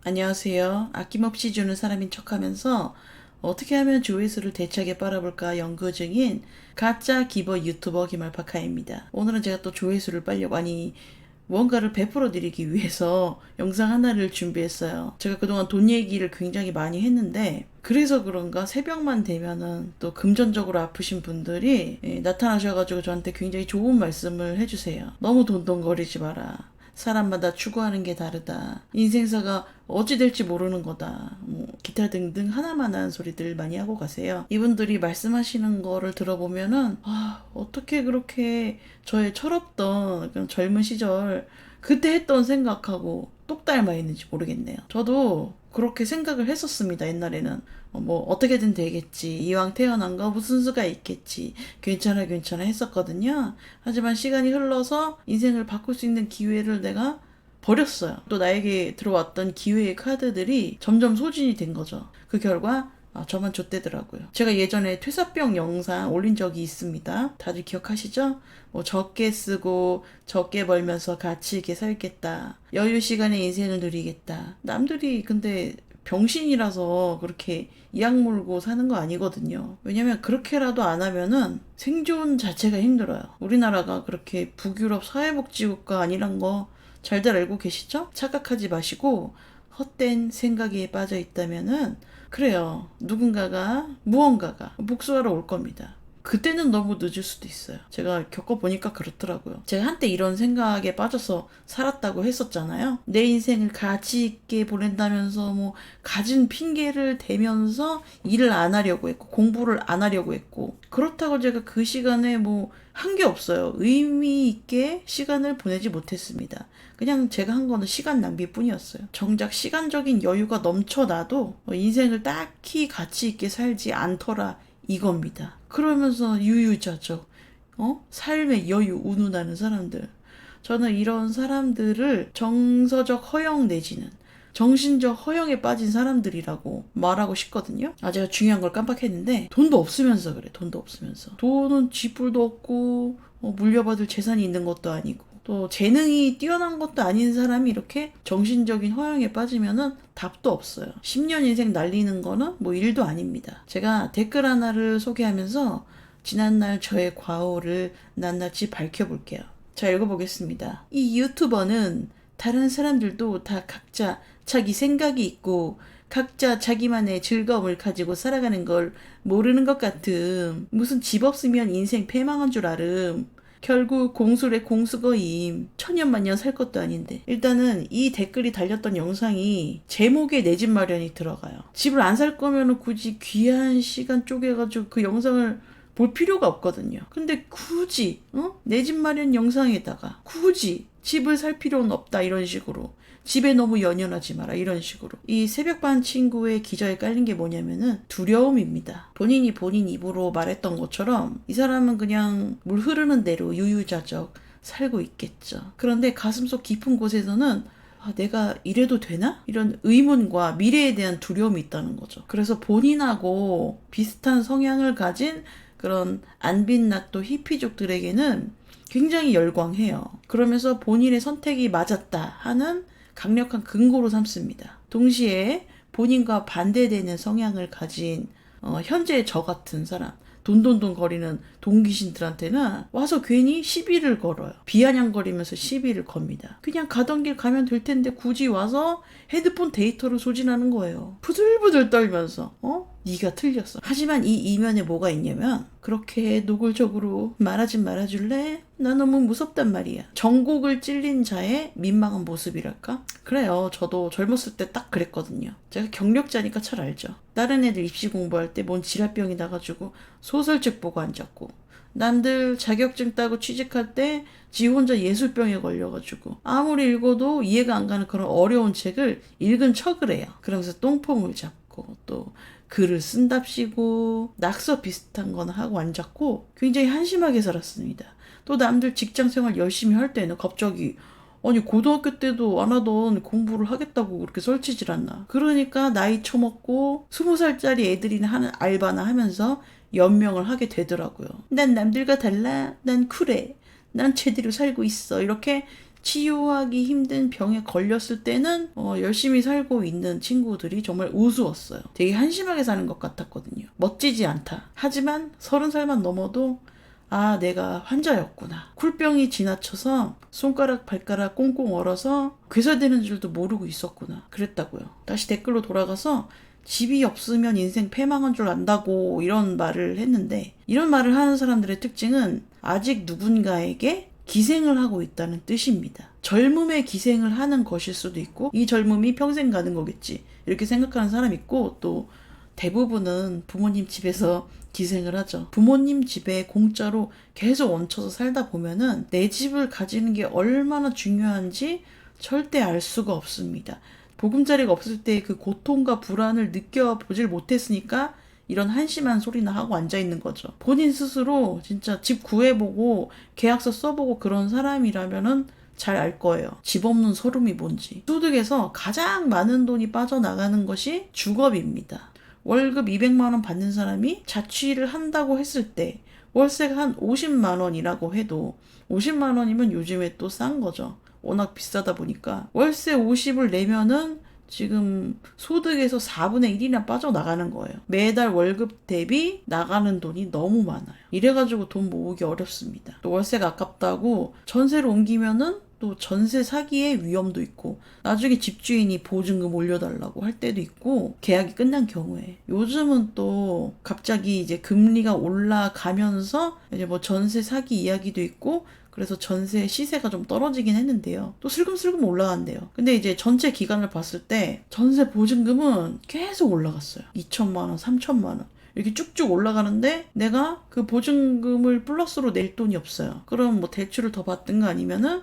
안녕하세요. 아낌없이 주는 사람인 척하면서 어떻게 하면 조회수를 대차게 빨아볼까 연구 중인 가짜 기버 유튜버 김알파카입니다. 오늘은 제가 또 조회수를 빨려고 무언가를 베풀어 드리기 위해서 영상 하나를 준비했어요. 제가 그동안 돈 얘기를 굉장히 많이 했는데 그래서 그런가 새벽만 되면은 또 금전적으로 아프신 분들이 나타나셔가지고 저한테 굉장히 좋은 말씀을 해주세요. 너무 돈돈거리지 마라. 사람마다 추구하는 게 다르다. 인생사가 어찌 될지 모르는 거다. 기타 등등 하나만한 소리들 많이 하고 가세요. 이분들이 말씀하시는 거를 들어보면은 어떻게 그렇게 저의 철없던 그런 젊은 시절 그때 했던 생각하고 똑 닮아 있는지 모르겠네요. 저도 그렇게 생각을 했었습니다. 옛날에는 뭐 어떻게든 되겠지, 이왕 태어난 거 무슨 수가 있겠지, 괜찮아 했었거든요. 하지만 시간이 흘러서 인생을 바꿀 수 있는 기회를 내가 버렸어요. 또 나에게 들어왔던 기회의 카드들이 점점 소진이 된 거죠. 그 결과 저만 좆되더라고요. 제가 예전에 퇴사병 영상 올린 적이 있습니다. 다들 기억하시죠? 뭐 적게 쓰고 적게 벌면서 가치 있게 살겠다. 여유 시간에 인생을 누리겠다. 남들이 근데 병신이라서 그렇게 이악 물고 사는 거 아니거든요. 왜냐면 그렇게라도 안 하면은 생존 자체가 힘들어요. 우리나라가 그렇게 북유럽 사회복지국가 아니란 거 잘들 알고 계시죠? 착각하지 마시고 헛된 생각에 빠져 있다면은 그래요. 누군가가 무언가가 복수하러 올 겁니다. 그때는 너무 늦을 수도 있어요. 제가 겪어보니까 그렇더라고요. 제가 한때 이런 생각에 빠져서 살았다고 했었잖아요. 내 인생을 가치 있게 보낸다면서 가진 핑계를 대면서 일을 안 하려고 했고 공부를 안 하려고 했고 그렇다고 제가 그 시간에 한 게 없어요. 의미 있게 시간을 보내지 못했습니다. 그냥 제가 한 거는 시간 낭비뿐이었어요. 정작 시간적인 여유가 넘쳐나도 인생을 딱히 가치 있게 살지 않더라 이겁니다. 그러면서 유유자적 삶의 여유 운운하는 사람들. 저는 이런 사람들을 정서적 허영 내지는 정신적 허영에 빠진 사람들이라고 말하고 싶거든요. 제가 중요한 걸 깜빡했는데 돈도 없으면서 그래. 돈도 없으면서. 돈은 쥐뿔도 없고 물려받을 재산이 있는 것도 아니고 또 재능이 뛰어난 것도 아닌 사람이 이렇게 정신적인 허영에 빠지면은 답도 없어요. 10년 인생 날리는 거는 일도 아닙니다. 제가 댓글 하나를 소개하면서 지난날 저의 과오를 낱낱이 밝혀볼게요. 자, 읽어보겠습니다. 이 유튜버는 다른 사람들도 다 각자 자기 생각이 있고 각자 자기만의 즐거움을 가지고 살아가는 걸 모르는 것 같음. 무슨 집 없으면 인생 패망한 줄 알음. 결국 공술의 공수거임. 천년만년 살 것도 아닌데. 일단은 이 댓글이 달렸던 영상이 제목에 내 집 마련이 들어가요. 집을 안 살 거면 굳이 귀한 시간 쪼개가지고 그 영상을 볼 필요가 없거든요. 근데 굳이 내 집 마련 영상에다가 굳이 집을 살 필요는 없다 이런 식으로 집에 너무 연연하지 마라 이런 식으로 이 새벽반 친구의 기저에 깔린 게 뭐냐면은 두려움입니다. 본인이 본인 입으로 말했던 것처럼 이 사람은 그냥 물 흐르는 대로 유유자적 살고 있겠죠. 그런데 가슴속 깊은 곳에서는 내가 이래도 되나? 이런 의문과 미래에 대한 두려움이 있다는 거죠. 그래서 본인하고 비슷한 성향을 가진 그런 안빈낙도 히피족들에게는 굉장히 열광해요. 그러면서 본인의 선택이 맞았다 하는 강력한 근거로 삼습니다. 동시에 본인과 반대되는 성향을 가진 현재의 저 같은 사람, 돈돈돈 거리는 동기신들한테는 와서 괜히 시비를 걸어요. 비아냥거리면서 시비를 겁니다. 그냥 가던 길 가면 될 텐데 굳이 와서 헤드폰 데이터를 소진하는 거예요. 부들부들 떨면서 네가 틀렸어. 하지만 이 이면에 뭐가 있냐면 그렇게 노골적으로 말하진 말아줄래? 나 너무 무섭단 말이야. 정곡을 찔린 자의 민망한 모습이랄까? 그래요. 저도 젊었을 때 딱 그랬거든요. 제가 경력자니까 잘 알죠. 다른 애들 입시 공부할 때 뭔 지랄병이 나가지고 소설책 보고 앉았고 남들 자격증 따고 취직할 때 지 혼자 예술병에 걸려가지고 아무리 읽어도 이해가 안 가는 그런 어려운 책을 읽은 척을 해요. 그러면서 똥폼을 잡고 또 글을 쓴답시고 낙서 비슷한 거나 하고 앉았고 굉장히 한심하게 살았습니다. 또 남들 직장생활 열심히 할 때는 갑자기 고등학교 때도 안 하던 공부를 하겠다고 그렇게 설치질 않나. 그러니까 나이 처먹고 20살짜리 애들이나 하는 알바나 하면서 연명을 하게 되더라고요. 난 남들과 달라. 난 쿨해. 난 제대로 살고 있어. 이렇게 치유하기 힘든 병에 걸렸을 때는 열심히 살고 있는 친구들이 정말 우스웠어요. 되게 한심하게 사는 것 같았거든요. 멋지지 않다. 하지만 30살만 넘어도 아, 내가 환자였구나. 쿨병이 지나쳐서 손가락 발가락 꽁꽁 얼어서 괴사되는 줄도 모르고 있었구나. 그랬다고요. 다시 댓글로 돌아가서 집이 없으면 인생 패망한 줄 안다고 이런 말을 했는데, 이런 말을 하는 사람들의 특징은 아직 누군가에게 기생을 하고 있다는 뜻입니다. 젊음에 기생을 하는 것일 수도 있고 이 젊음이 평생 가는 거겠지 이렇게 생각하는 사람 있고, 또 대부분은 부모님 집에서 기생을 하죠. 부모님 집에 공짜로 계속 얹혀서 살다 보면은 내 집을 가지는 게 얼마나 중요한지 절대 알 수가 없습니다. 보금자리가 없을 때 그 고통과 불안을 느껴보질 못했으니까 이런 한심한 소리나 하고 앉아있는 거죠. 본인 스스로 진짜 집 구해보고 계약서 써보고 그런 사람이라면은 잘 알 거예요. 집 없는 서름이 뭔지. 소득에서 가장 많은 돈이 빠져나가는 것이 주거비입니다. 월급 200만 원 받는 사람이 자취를 한다고 했을 때 월세가 한 50만 원이라고 해도 50만 원이면 요즘에 또 싼 거죠. 워낙 비싸다 보니까 월세 50을 내면은 지금 소득에서 4분의 1이나 빠져나가는 거예요. 매달 월급 대비 나가는 돈이 너무 많아요. 이래가지고 돈 모으기 어렵습니다. 또 월세가 아깝다고 전세로 옮기면은 또 전세 사기의 위험도 있고, 나중에 집주인이 보증금 올려달라고 할 때도 있고, 계약이 끝난 경우에. 요즘은 또 갑자기 이제 금리가 올라가면서 이제 뭐 전세 사기 이야기도 있고, 그래서 전세 시세가 좀 떨어지긴 했는데요. 또 슬금슬금 올라간대요. 근데 이제 전체 기간을 봤을 때 전세 보증금은 계속 올라갔어요. 2천만 원, 3천만 원. 이렇게 쭉쭉 올라가는데 내가 그 보증금을 플러스로 낼 돈이 없어요. 그럼 뭐 대출을 더 받든가 아니면은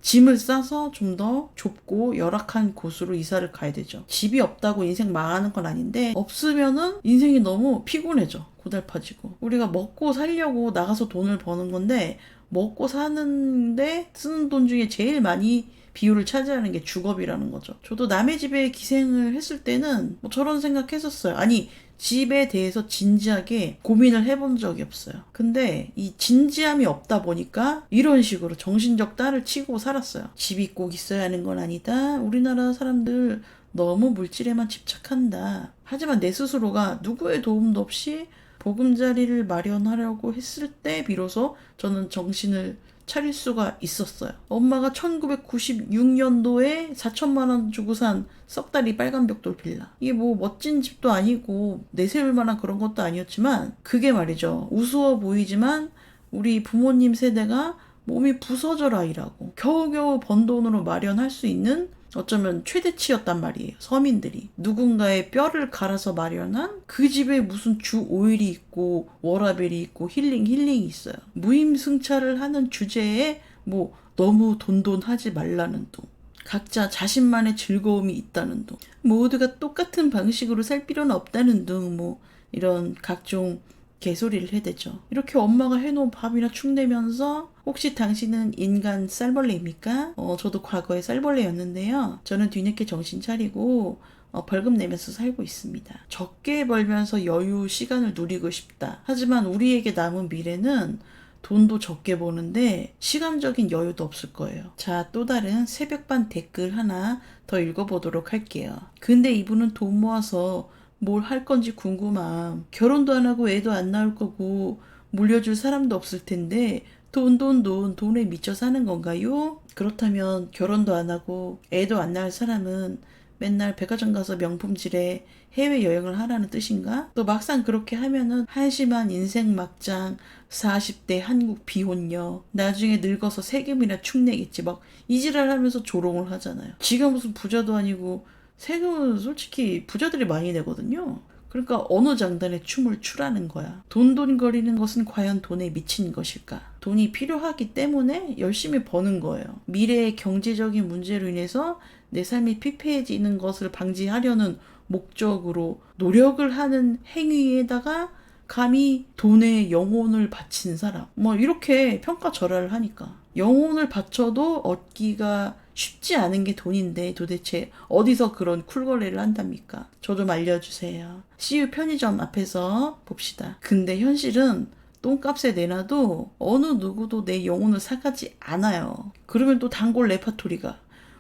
짐을 싸서 좀 더 좁고 열악한 곳으로 이사를 가야 되죠. 집이 없다고 인생 망하는 건 아닌데 없으면은 인생이 너무 피곤해져. 고달파지고. 우리가 먹고 살려고 나가서 돈을 버는 건데 먹고 사는데 쓰는 돈 중에 제일 많이 비율을 차지하는 게 주거비라는 거죠. 저도 남의 집에 기생을 했을 때는 뭐 저런 생각했었어요. 아니, 집에 대해서 진지하게 고민을 해본 적이 없어요. 근데 이 진지함이 없다 보니까 이런 식으로 정신적 딸을 치고 살았어요. 집이 꼭 있어야 하는 건 아니다. 우리나라 사람들 너무 물질에만 집착한다. 하지만 내 스스로가 누구의 도움도 없이 보금자리를 마련하려고 했을 때 비로소 저는 정신을 차릴 수가 있었어요. 엄마가 1996년도에 4천만 원 주고 산 썩다리 빨간 벽돌 빌라. 이게 뭐 멋진 집도 아니고 내세울 만한 그런 것도 아니었지만 그게 말이죠. 우스워 보이지만 우리 부모님 세대가 몸이 부서져라 일하고 겨우겨우 번 돈으로 마련할 수 있는 어쩌면 최대치였단 말이에요. 서민들이. 누군가의 뼈를 갈아서 마련한 그 집에 무슨 주 오일이 있고 워라벨이 있고 힐링이 있어요. 무임승차를 하는 주제에 뭐 너무 돈하지 말라는 둥. 각자 자신만의 즐거움이 있다는 둥. 모두가 똑같은 방식으로 살 필요는 없다는 둥. 뭐 이런 각종 개소리를 해대죠. 이렇게 엄마가 해놓은 밥이나 축 내면서 혹시 당신은 인간 쌀벌레입니까? 저도 과거에 쌀벌레였는데요. 저는 뒤늦게 정신 차리고 벌금 내면서 살고 있습니다. 적게 벌면서 여유 시간을 누리고 싶다. 하지만 우리에게 남은 미래는 돈도 적게 버는데 시간적인 여유도 없을 거예요. 자, 또 다른 새벽반 댓글 하나 더 읽어보도록 할게요. 근데 이분은 돈 모아서 뭘 할 건지 궁금함. 결혼도 안 하고 애도 안 낳을 거고 물려줄 사람도 없을 텐데 돈에 미쳐 사는 건가요? 그렇다면 결혼도 안 하고 애도 안 낳을 사람은 맨날 백화점 가서 명품질에 해외여행을 하라는 뜻인가? 또 막상 그렇게 하면은 한심한 인생 막장 40대 한국 비혼녀 나중에 늙어서 세금이나 축내겠지 막 이지랄 하면서 조롱을 하잖아요. 지가 무슨 부자도 아니고 세금은 솔직히 부자들이 많이 내거든요. 그러니까 어느 장단에 춤을 추라는 거야. 돈거리는 것은 과연 돈에 미친 것일까? 돈이 필요하기 때문에 열심히 버는 거예요. 미래의 경제적인 문제로 인해서 내 삶이 피폐해지는 것을 방지하려는 목적으로 노력을 하는 행위에다가 감히 돈에 영혼을 바친 사람. 뭐 이렇게 평가절하를 하니까. 영혼을 바쳐도 얻기가 쉽지 않은 게 돈인데 도대체 어디서 그런 쿨거래를 한답니까? 저 좀 알려주세요. CU 편의점 앞에서 봅시다. 근데 현실은 똥값에 내놔도 어느 누구도 내 영혼을 사가지 않아요. 그러면 또 단골 레파토리가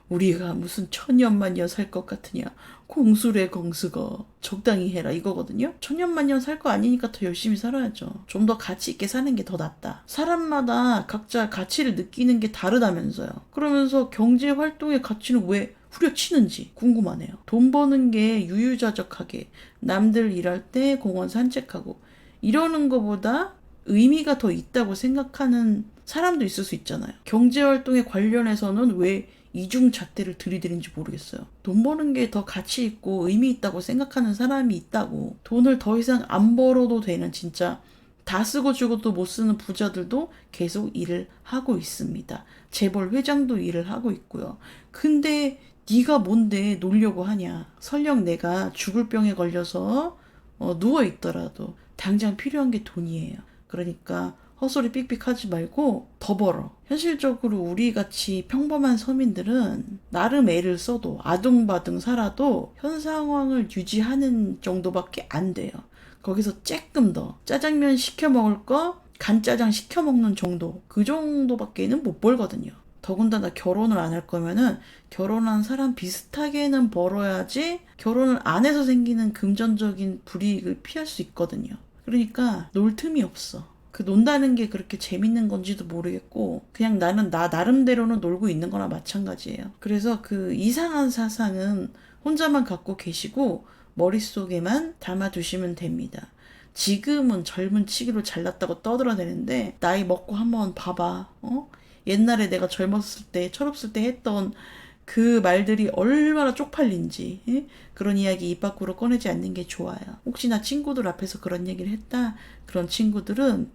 우리가 무슨 천년만년 살 것 같으냐. 공수래 공수거. 적당히 해라 이거거든요. 천년만년 살 거 아니니까 더 열심히 살아야죠. 좀 더 가치 있게 사는 게 더 낫다. 사람마다 각자 가치를 느끼는 게 다르다면서요. 그러면서 경제활동의 가치는 왜 후려치는지 궁금하네요. 돈 버는 게 유유자적하게 남들 일할 때 공원 산책하고 이러는 것보다 의미가 더 있다고 생각하는 사람도 있을 수 있잖아요. 경제활동에 관련해서는 왜 이중잣대를 들이대는지 모르겠어요. 돈 버는 게 더 가치 있고 의미 있다고 생각하는 사람이 있다고. 돈을 더 이상 안 벌어도 되는 진짜 다 쓰고 죽어도 못 쓰는 부자들도 계속 일을 하고 있습니다. 재벌 회장도 일을 하고 있고요. 근데 네가 뭔데 놀려고 하냐. 설령 내가 죽을 병에 걸려서 누워있더라도 당장 필요한 게 돈이에요. 그러니까 헛소리 삑삑 하지 말고 더 벌어. 현실적으로 우리 같이 평범한 서민들은 나름 애를 써도 아둥바둥 살아도 현 상황을 유지하는 정도밖에 안 돼요. 거기서 조금 더 짜장면 시켜 먹을 거 간짜장 시켜 먹는 정도, 그 정도밖에는 못 벌거든요. 더군다나 결혼을 안 할 거면은 결혼한 사람 비슷하게는 벌어야지 결혼을 안 해서 생기는 금전적인 불이익을 피할 수 있거든요. 그러니까 놀 틈이 없어. 그 논다는 게 그렇게 재밌는 건지도 모르겠고 그냥 나는 나 나름대로는 놀고 있는 거나 마찬가지예요. 그래서 그 이상한 사상은 혼자만 갖고 계시고 머릿속에만 담아두시면 됩니다. 지금은 젊은 치기로 잘났다고 떠들어대는데 나이 먹고 한번 봐봐. 옛날에 내가 젊었을 때 철없을 때 했던 그 말들이 얼마나 쪽팔린지. 그런 이야기 입 밖으로 꺼내지 않는 게 좋아요. 혹시나 친구들 앞에서 그런 얘기를 했다. 그런 친구들은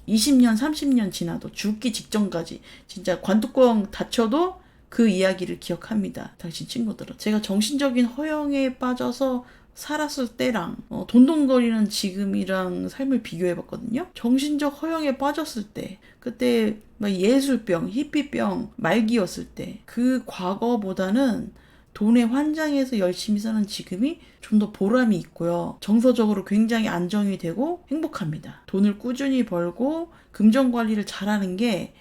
20년, 30년 지나도 죽기 직전까지 진짜 관뚜껑 닫혀도 그 이야기를 기억합니다. 당신 친구들은. 제가 정신적인 허영에 빠져서 살았을 때랑 돈돈거리는 지금이랑 삶을 비교해봤거든요. 정신적 허영에 빠졌을 때 그때 막 예술병, 히피병 말기였을 때 그 과거보다는 돈에 환장해서 열심히 사는 지금이 좀 더 보람이 있고요. 정서적으로 굉장히 안정이 되고 행복합니다. 돈을 꾸준히 벌고 금전관리를 잘하는 게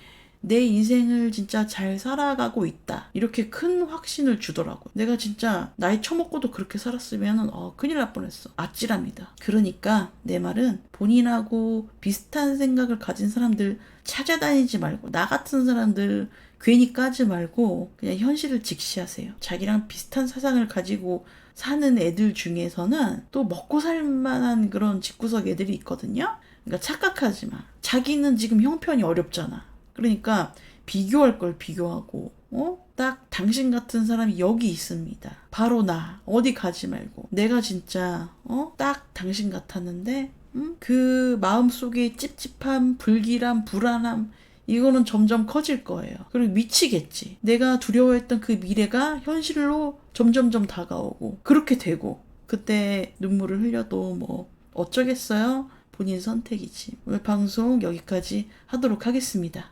내 인생을 진짜 잘 살아가고 있다. 이렇게 큰 확신을 주더라고요. 내가 진짜 나이 처먹고도 그렇게 살았으면 큰일 날 뻔했어. 아찔합니다. 그러니까 내 말은 본인하고 비슷한 생각을 가진 사람들 찾아다니지 말고 나 같은 사람들 괜히 까지 말고 그냥 현실을 직시하세요. 자기랑 비슷한 사상을 가지고 사는 애들 중에서는 또 먹고 살 만한 그런 집구석 애들이 있거든요. 그러니까 착각하지 마. 자기는 지금 형편이 어렵잖아. 그러니까 비교할 걸 비교하고 딱 당신 같은 사람이 여기 있습니다. 바로 나. 어디 가지 말고. 내가 진짜 딱 당신 같았는데 그 마음속에 찝찝함, 불길함, 불안함 이거는 점점 커질 거예요. 그리고 미치겠지. 내가 두려워했던 그 미래가 현실로 점점점 다가오고 그렇게 되고 그때 눈물을 흘려도 뭐 어쩌겠어요? 본인 선택이지. 오늘 방송 여기까지 하도록 하겠습니다.